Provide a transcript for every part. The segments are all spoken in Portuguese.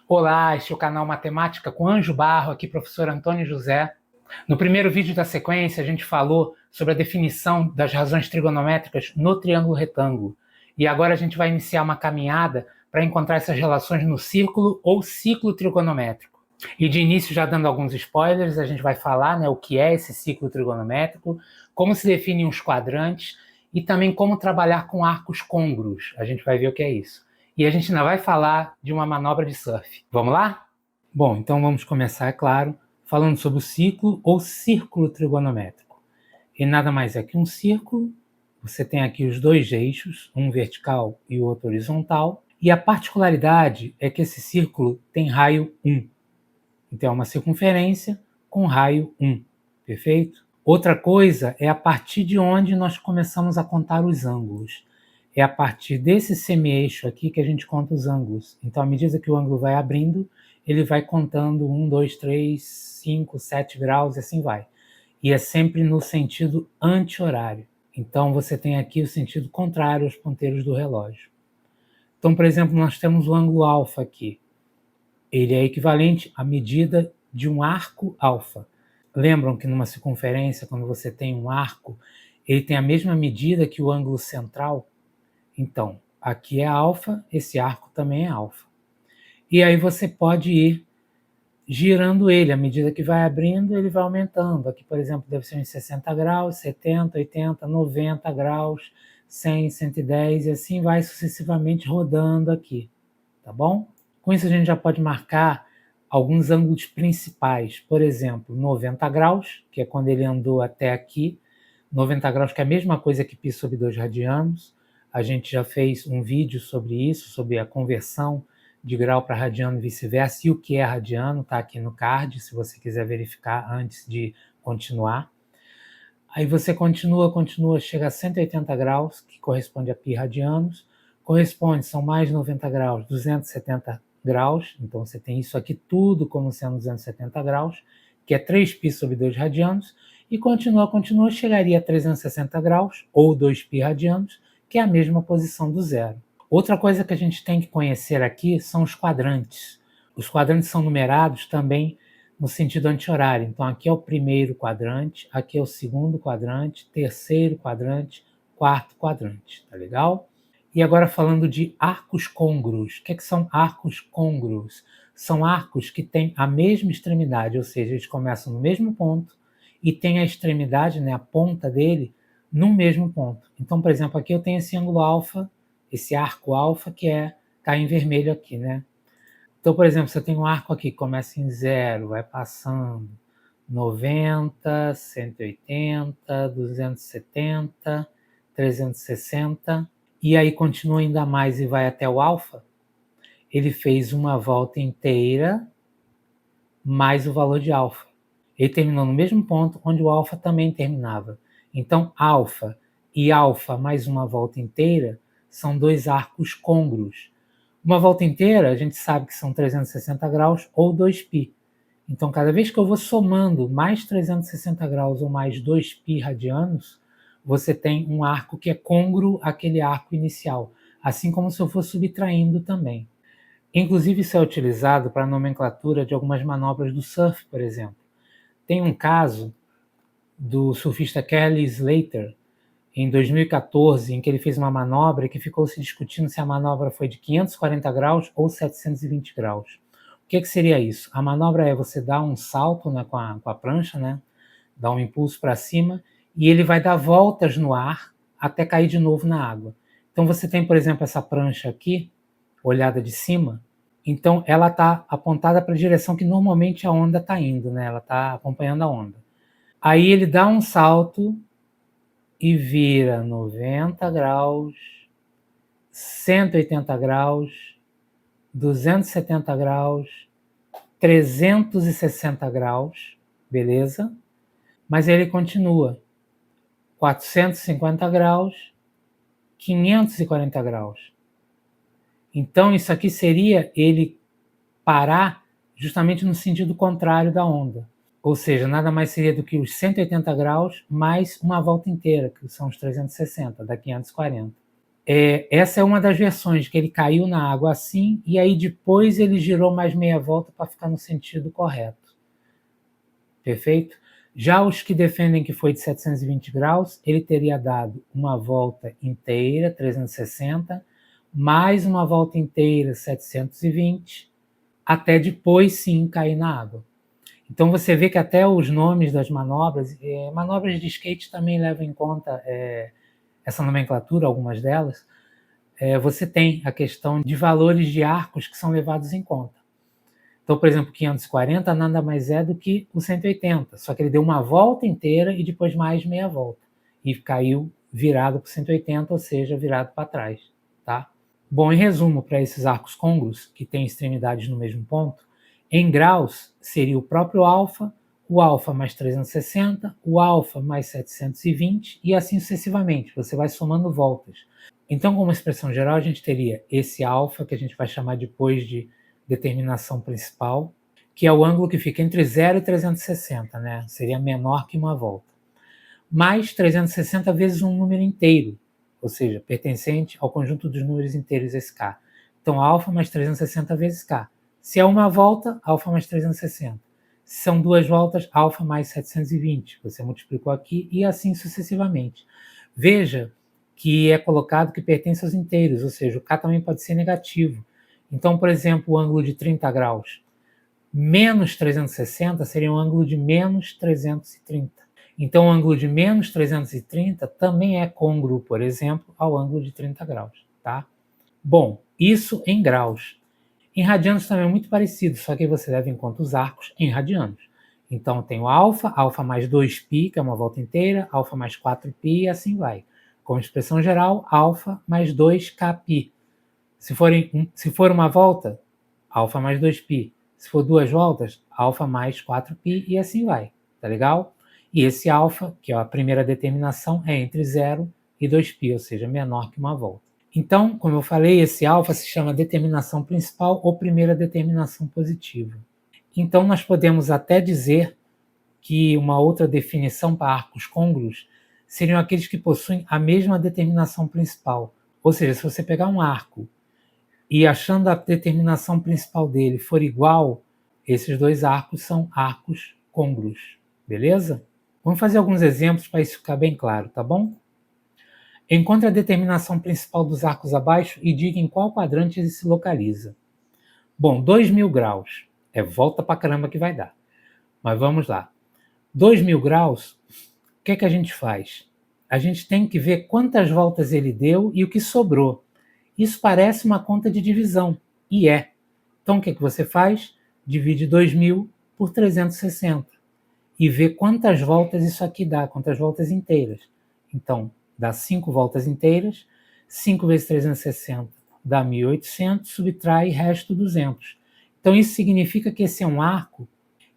Olá, este é o canal Matemática com Anjo Barro, aqui professor Antônio José. No primeiro vídeo da sequência, a gente falou sobre a definição das razões trigonométricas no triângulo retângulo. E agora a gente vai iniciar uma caminhada para encontrar essas relações no círculo ou ciclo trigonométrico. E de início, já dando alguns spoilers, a gente vai falar o que é esse ciclo trigonométrico, como se definem os quadrantes e também como trabalhar com arcos côngruos. A gente vai ver o que é isso. E a gente ainda vai falar de uma manobra de surf. Vamos lá? Bom, então vamos começar, é claro, falando sobre o ciclo ou círculo trigonométrico. E nada mais é que um círculo. Você tem aqui os dois eixos, um vertical e o outro horizontal. E a particularidade é que esse círculo tem raio 1. Então é uma circunferência com raio 1. Perfeito? Outra coisa é a partir de onde nós começamos a contar os ângulos. É a partir desse semi-eixo aqui que a gente conta os ângulos. Então, à medida que o ângulo vai abrindo, ele vai contando 1, 2, 3, 5, 7 graus e assim vai. E é sempre no sentido anti-horário. Então, você tem aqui o sentido contrário aos ponteiros do relógio. Então, por exemplo, nós temos o ângulo alfa aqui. Ele é equivalente à medida de um arco alfa. Lembram que numa circunferência, quando você tem um arco, ele tem a mesma medida que o ângulo central? Então, aqui é alfa, esse arco também é alfa. E aí você pode ir girando ele, à medida que vai abrindo, ele vai aumentando. Aqui, por exemplo, deve ser uns 60 graus, 70, 80, 90 graus, 100, 110, e assim vai sucessivamente rodando aqui, tá bom? Com isso a gente já pode marcar alguns ângulos principais, por exemplo, 90 graus, que é quando ele andou até aqui, 90 graus que é a mesma coisa que π sobre 2 radianos. A gente já fez um vídeo sobre isso, sobre a conversão de grau para radiano e vice-versa, e o que é radiano, está aqui no card, se você quiser verificar antes de continuar. Aí você continua, chega a 180 graus, que corresponde a π radianos, são mais 90 graus, 270 graus, então você tem isso aqui tudo como sendo 270 graus, que é 3π sobre 2 radianos, e continua, chegaria a 360 graus, ou 2π radianos, que é a mesma posição do zero. Outra coisa que a gente tem que conhecer aqui são os quadrantes. Os quadrantes são numerados também no sentido anti-horário. Então, aqui é o primeiro quadrante, aqui é o segundo quadrante, terceiro quadrante, quarto quadrante, tá legal? E agora falando de arcos côngruos. O que são arcos côngruos? São arcos que têm a mesma extremidade, ou seja, eles começam no mesmo ponto e têm a extremidade, a ponta dele, no mesmo ponto. Então, por exemplo, aqui eu tenho esse ângulo alfa, esse arco alfa, que está em vermelho aqui, Então, por exemplo, você tem um arco aqui que começa em 0, vai passando 90, 180, 270, 360, e aí continua ainda mais e vai até o alfa. Ele fez uma volta inteira mais o valor de alfa. Ele terminou no mesmo ponto onde o alfa também terminava. Então, alfa e alfa mais uma volta inteira são dois arcos côngruos. Uma volta inteira, a gente sabe que são 360 graus ou 2π. Então, cada vez que eu vou somando mais 360 graus ou mais 2π radianos, você tem um arco que é côngruo àquele arco inicial, assim como se eu for subtraindo também. Inclusive, isso é utilizado para a nomenclatura de algumas manobras do surf, por exemplo. Tem um caso do surfista Kelly Slater, em 2014, em que ele fez uma manobra que ficou se discutindo se a manobra foi de 540 graus ou 720 graus. O que seria isso? A manobra é você dar um salto com a prancha, dar um impulso para cima, e ele vai dar voltas no ar até cair de novo na água. Então você tem, por exemplo, essa prancha aqui, olhada de cima, então ela está apontada para a direção que normalmente a onda está indo, ela está acompanhando a onda. Aí ele dá um salto e vira 90 graus, 180 graus, 270 graus, 360 graus, beleza? Mas ele continua 450 graus, 540 graus. Então isso aqui seria ele parar justamente no sentido contrário da onda. Ou seja, nada mais seria do que os 180 graus mais uma volta inteira, que são os 360, dá 540. Essa é uma das versões, que ele caiu na água assim, e aí depois ele girou mais meia volta para ficar no sentido correto. Perfeito? Já os que defendem que foi de 720 graus, ele teria dado uma volta inteira, 360, mais uma volta inteira, 720, até depois sim cair na água. Então você vê que até os nomes das manobras, manobras de skate também levam em conta essa nomenclatura, algumas delas. Você tem a questão de valores de arcos que são levados em conta. Então, por exemplo, 540 nada mais é do que o 180, só que ele deu uma volta inteira e depois mais meia volta. E caiu virado para o 180, ou seja, virado para trás. Tá? Bom, em resumo, para esses arcos côngruos, que têm extremidades no mesmo ponto, em graus seria o próprio alfa, o alfa mais 360, o alfa mais 720 e assim sucessivamente. Você vai somando voltas. Então, como expressão geral, a gente teria esse alfa, que a gente vai chamar depois de determinação principal, que é o ângulo que fica entre 0 e 360, né? Seria menor que uma volta. Mais 360 vezes um número inteiro, ou seja, pertencente ao conjunto dos números inteiros, esse K. Então, alfa mais 360 vezes K. Se é uma volta, alfa mais 360. Se são duas voltas, alfa mais 720. Você multiplicou aqui e assim sucessivamente. Veja que é colocado que pertence aos inteiros, ou seja, o K também pode ser negativo. Então, por exemplo, o ângulo de 30 graus menos 360 seria um ângulo de menos 330. Então, o ângulo de menos 330 também é côngruo, por exemplo, ao ângulo de 30 graus. Tá? Bom, isso em graus. Em radianos também é muito parecido, só que você leva em conta os arcos em radianos. Então, tem o alfa, alfa mais 2π, que é uma volta inteira, alfa mais 4π e assim vai. Como expressão geral, alfa mais 2kπ. Se for uma volta, alfa mais 2π. Se for duas voltas, alfa mais 4π e assim vai. Tá legal? E esse alfa, que é a primeira determinação, é entre 0 e 2π, ou seja, menor que uma volta. Então, como eu falei, esse alfa se chama determinação principal ou primeira determinação positiva. Então, nós podemos até dizer que uma outra definição para arcos côngruos seriam aqueles que possuem a mesma determinação principal. Ou seja, se você pegar um arco e achando a determinação principal dele for igual, esses dois arcos são arcos côngruos, beleza? Vamos fazer alguns exemplos para isso ficar bem claro, tá bom? Encontre a determinação principal dos arcos abaixo e diga em qual quadrante ele se localiza. Bom, 2.000 graus. Volta pra caramba que vai dar. Mas vamos lá. 2.000 graus, o que é que a gente faz? A gente tem que ver quantas voltas ele deu e o que sobrou. Isso parece uma conta de divisão, e é. Então, o que é que você faz? Divide 2.000 por 360 e vê quantas voltas isso aqui dá, quantas voltas inteiras. Então, dá 5 voltas inteiras, 5 vezes 360 dá 1.800, subtrai resto 200. Então, isso significa que esse é um arco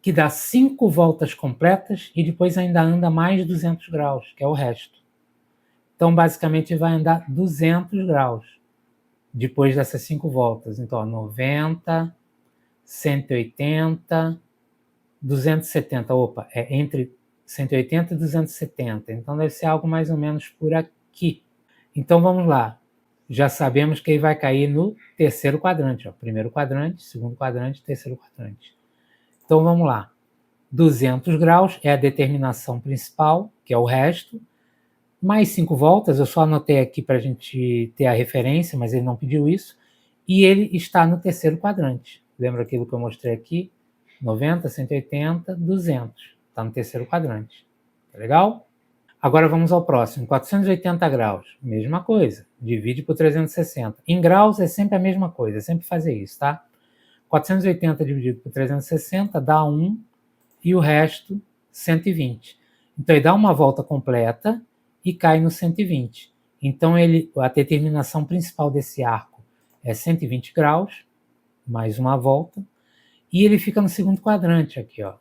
que dá 5 voltas completas e depois ainda anda mais 200 graus, que é o resto. Então, basicamente, vai andar 200 graus depois dessas 5 voltas. Então, 90, 180, 270. Opa, é entre 180 e 270. Então, deve ser algo mais ou menos por aqui. Então, vamos lá. Já sabemos que ele vai cair no terceiro quadrante. Ó. Primeiro quadrante, segundo quadrante, terceiro quadrante. Então, vamos lá. 200 graus é a determinação principal, que é o resto. Mais 5 voltas, eu só anotei aqui para a gente ter a referência, mas ele não pediu isso. E ele está no terceiro quadrante. Lembra aquilo que eu mostrei aqui? 90, 180, 200. Está no terceiro quadrante. Tá legal? Agora vamos ao próximo. 480 graus. Mesma coisa. Divide por 360. Em graus é sempre a mesma coisa. É sempre fazer isso, tá? 480 dividido por 360 dá 1 e o resto 120. Então ele dá uma volta completa e cai no 120. Então a determinação principal desse arco é 120 graus, mais uma volta, e ele fica no segundo quadrante aqui, ó.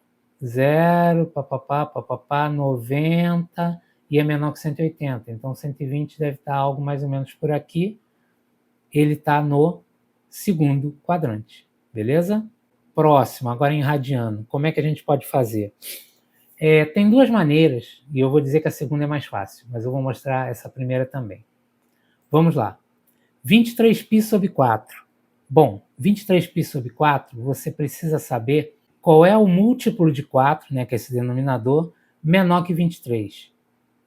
0, papapá, papapá, 90, e é menor que 180. Então 120 deve estar algo mais ou menos por aqui. Ele está no segundo quadrante, beleza? Próximo, agora em radiano. Como é que a gente pode fazer? Tem duas maneiras, e eu vou dizer que a segunda é mais fácil, mas eu vou mostrar essa primeira também. Vamos lá. 23π sobre 4. Bom, 23π sobre 4, você precisa saber qual é o múltiplo de 4, né, que é esse denominador, menor que 23.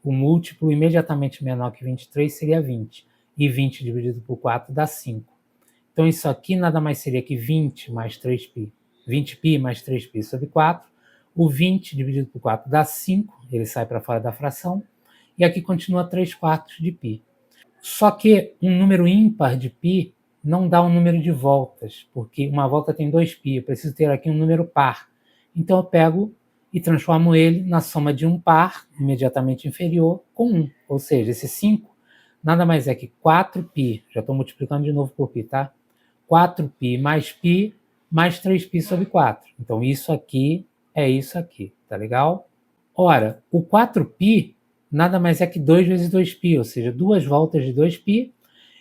O múltiplo imediatamente menor que 23 seria 20. E 20 dividido por 4 dá 5. Então, isso aqui nada mais seria que 20 mais 3π. 20π mais 3π sobre 4. O 20 dividido por 4 dá 5, ele sai para fora da fração. E aqui continua 3/4 de π. Só que um número ímpar de π não dá um número de voltas, porque uma volta tem 2π, eu preciso ter aqui um número par. Então eu pego e transformo ele na soma de um par, imediatamente inferior, com 1. Ou seja, esse 5 nada mais é que 4π, já estou multiplicando de novo por π, tá? 4π mais 3π sobre 4. Então isso aqui é isso aqui, tá legal? Ora, o 4π nada mais é que 2 vezes 2π, ou seja, 2 voltas de 2π,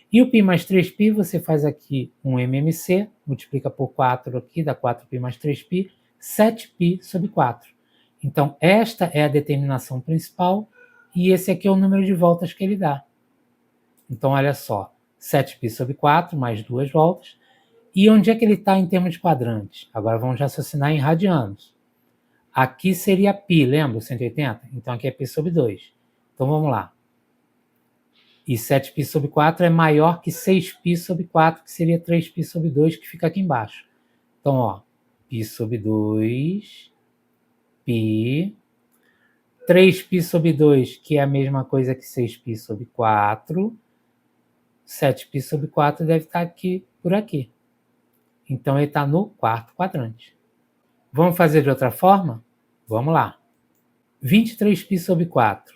e o π mais 3π, você faz aqui um MMC, multiplica por 4 aqui, dá 4π mais 3π, 7π sobre 4. Então, esta é a determinação principal, e esse aqui é o número de voltas que ele dá. Então, olha só, 7π sobre 4, mais 2 voltas. E onde é que ele está em termos de quadrantes? Agora vamos raciocinar em radianos. Aqui seria π, lembra? 180? Então, aqui é π sobre 2. Então, vamos lá. E 7π sobre 4 é maior que 6π sobre 4, que seria 3π sobre 2, que fica aqui embaixo. Então, ó, π sobre 2, π, 3π sobre 2, que é a mesma coisa que 6π sobre 4, 7π sobre 4 deve estar aqui, por aqui. Então, ele está no quarto quadrante. Vamos fazer de outra forma? Vamos lá. 23π sobre 4.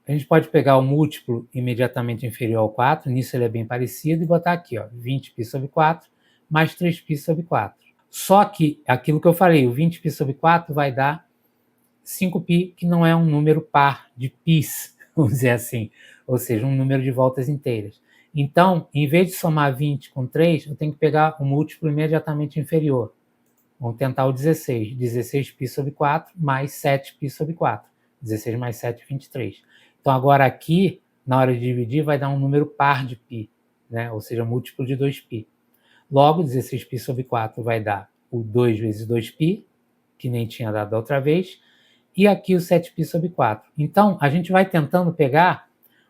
A gente pode pegar o múltiplo imediatamente inferior ao 4, nisso ele é bem parecido, e botar aqui, ó, 20π sobre 4 mais 3π sobre 4. Só que, aquilo que eu falei, o 20π sobre 4 vai dar 5π, que não é um número par de πs, vamos dizer assim, ou seja, um número de voltas inteiras. Então, em vez de somar 20 com 3, eu tenho que pegar o múltiplo imediatamente inferior. Vamos tentar o 16. 16π sobre 4 mais 7π sobre 4. 16 mais 7, 23. Então, agora aqui, na hora de dividir, vai dar um número par de π, né? Ou seja, múltiplo de 2π. Logo, 16π sobre 4 vai dar o 2 vezes 2π, que nem tinha dado da outra vez, e aqui o 7π sobre 4. Então, a gente vai tentando pegar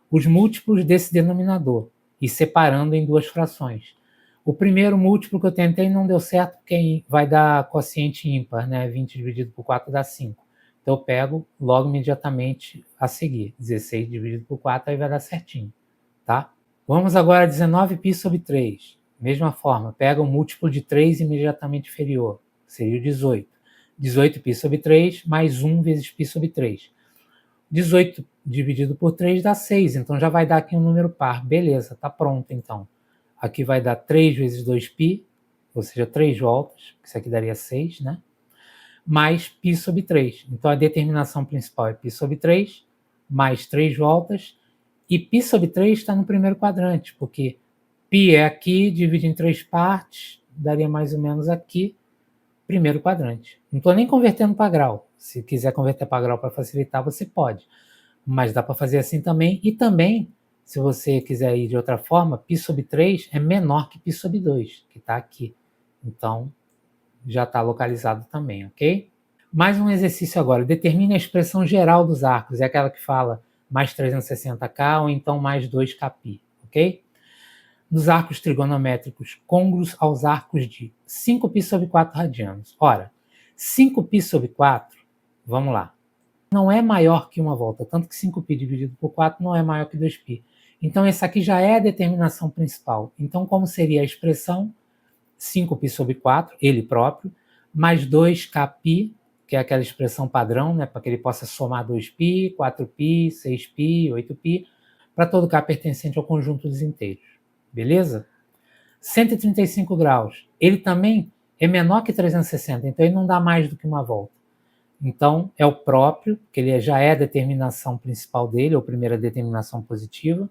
os múltiplos desse denominador e separando em duas frações. O primeiro múltiplo que eu tentei não deu certo, porque vai dar quociente ímpar, né? 20 dividido por 4 dá 5. Então eu pego logo imediatamente a seguir. 16 dividido por 4, aí vai dar certinho, tá? Vamos agora a 19π sobre 3. Mesma forma, pega o múltiplo de 3 imediatamente inferior. Seria o 18. 18π sobre 3 mais 1 vezes π sobre 3. 18 dividido por 3 dá 6, então já vai dar aqui um número par. Beleza, tá pronto então. Aqui vai dar 3 vezes 2π, ou seja, 3 voltas, isso aqui daria 6, né? Mais π sobre 3. Então, a determinação principal é π sobre 3, mais 3 voltas, e π sobre 3 está no primeiro quadrante, porque π é aqui, divide em 3 partes, daria mais ou menos aqui, primeiro quadrante. Não estou nem convertendo para grau. Se quiser converter para grau para facilitar, você pode. Mas dá para fazer assim também, e também, se você quiser ir de outra forma, π sobre 3 é menor que π sobre 2, que está aqui. Então, já está localizado também, ok? Mais um exercício agora. Determine a expressão geral dos arcos. É aquela que fala mais 360K ou então mais 2Kπ, ok? Dos arcos trigonométricos côngruos aos arcos de 5π sobre 4 radianos. Ora, 5π sobre 4, vamos lá, não é maior que uma volta, tanto que 5π dividido por 4 não é maior que 2π. Então, essa aqui já é a determinação principal. Então, como seria a expressão? 5π sobre 4, ele próprio, mais 2Kπ, que é aquela expressão padrão, né, para que ele possa somar 2π, 4π, 6π, 8π, para todo K pertencente ao conjunto dos inteiros. Beleza? 135 graus. Ele também é menor que 360, então ele não dá mais do que uma volta. Então, é o próprio, que ele já é a determinação principal dele, ou primeira determinação positiva,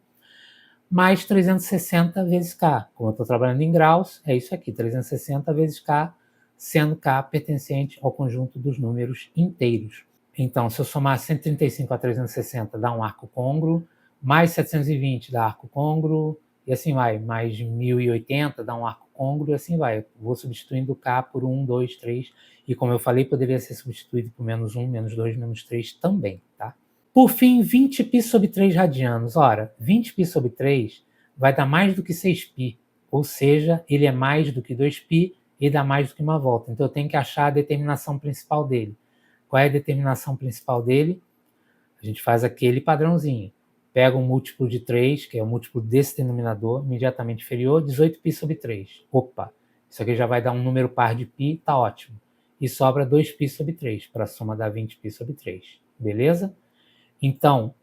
mais 360 vezes K. Como eu estou trabalhando em graus, é isso aqui, 360 vezes K, sendo K pertencente ao conjunto dos números inteiros. Então, se eu somar 135 a 360, dá um arco côngruo, mais 720 dá arco côngruo, e assim vai, mais 1080 dá um arco côngruo, e assim vai. Vou substituindo K por 1, 2, 3, e como eu falei, poderia ser substituído por menos 1, menos 2, menos 3 também, tá? Por fim, 20π sobre 3 radianos. Ora, 20π sobre 3 vai dar mais do que 6π, ou seja, ele é mais do que 2π e dá mais do que uma volta. Então eu tenho que achar a determinação principal dele. Qual é a determinação principal dele? A gente faz aquele padrãozinho. Pega um múltiplo de 3, que é o múltiplo desse denominador, imediatamente inferior, 18π sobre 3. Opa, isso aqui já vai dar um número par de π, tá ótimo. E sobra 2π sobre 3, para a soma dar 20π sobre 3. Beleza? Então,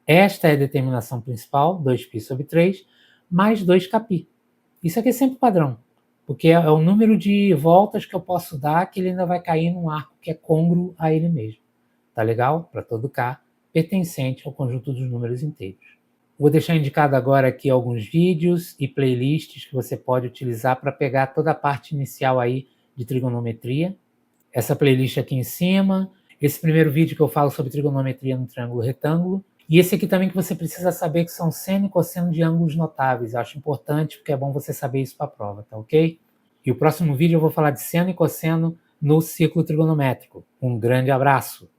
esta é a determinação principal, 2π sobre 3, mais 2kπ. Isso aqui é sempre padrão, porque é o número de voltas que eu posso dar que ele ainda vai cair num arco que é côngruo a ele mesmo. Tá legal? Para todo K pertencente ao conjunto dos números inteiros. Vou deixar indicado agora aqui alguns vídeos e playlists que você pode utilizar para pegar toda a parte inicial aí de trigonometria. Essa playlist aqui em cima, esse primeiro vídeo que eu falo sobre trigonometria no triângulo retângulo, e esse aqui também que você precisa saber que são seno e cosseno de ângulos notáveis. Eu acho importante porque é bom você saber isso para a prova, tá ok? E o próximo vídeo eu vou falar de seno e cosseno no ciclo trigonométrico. Um grande abraço!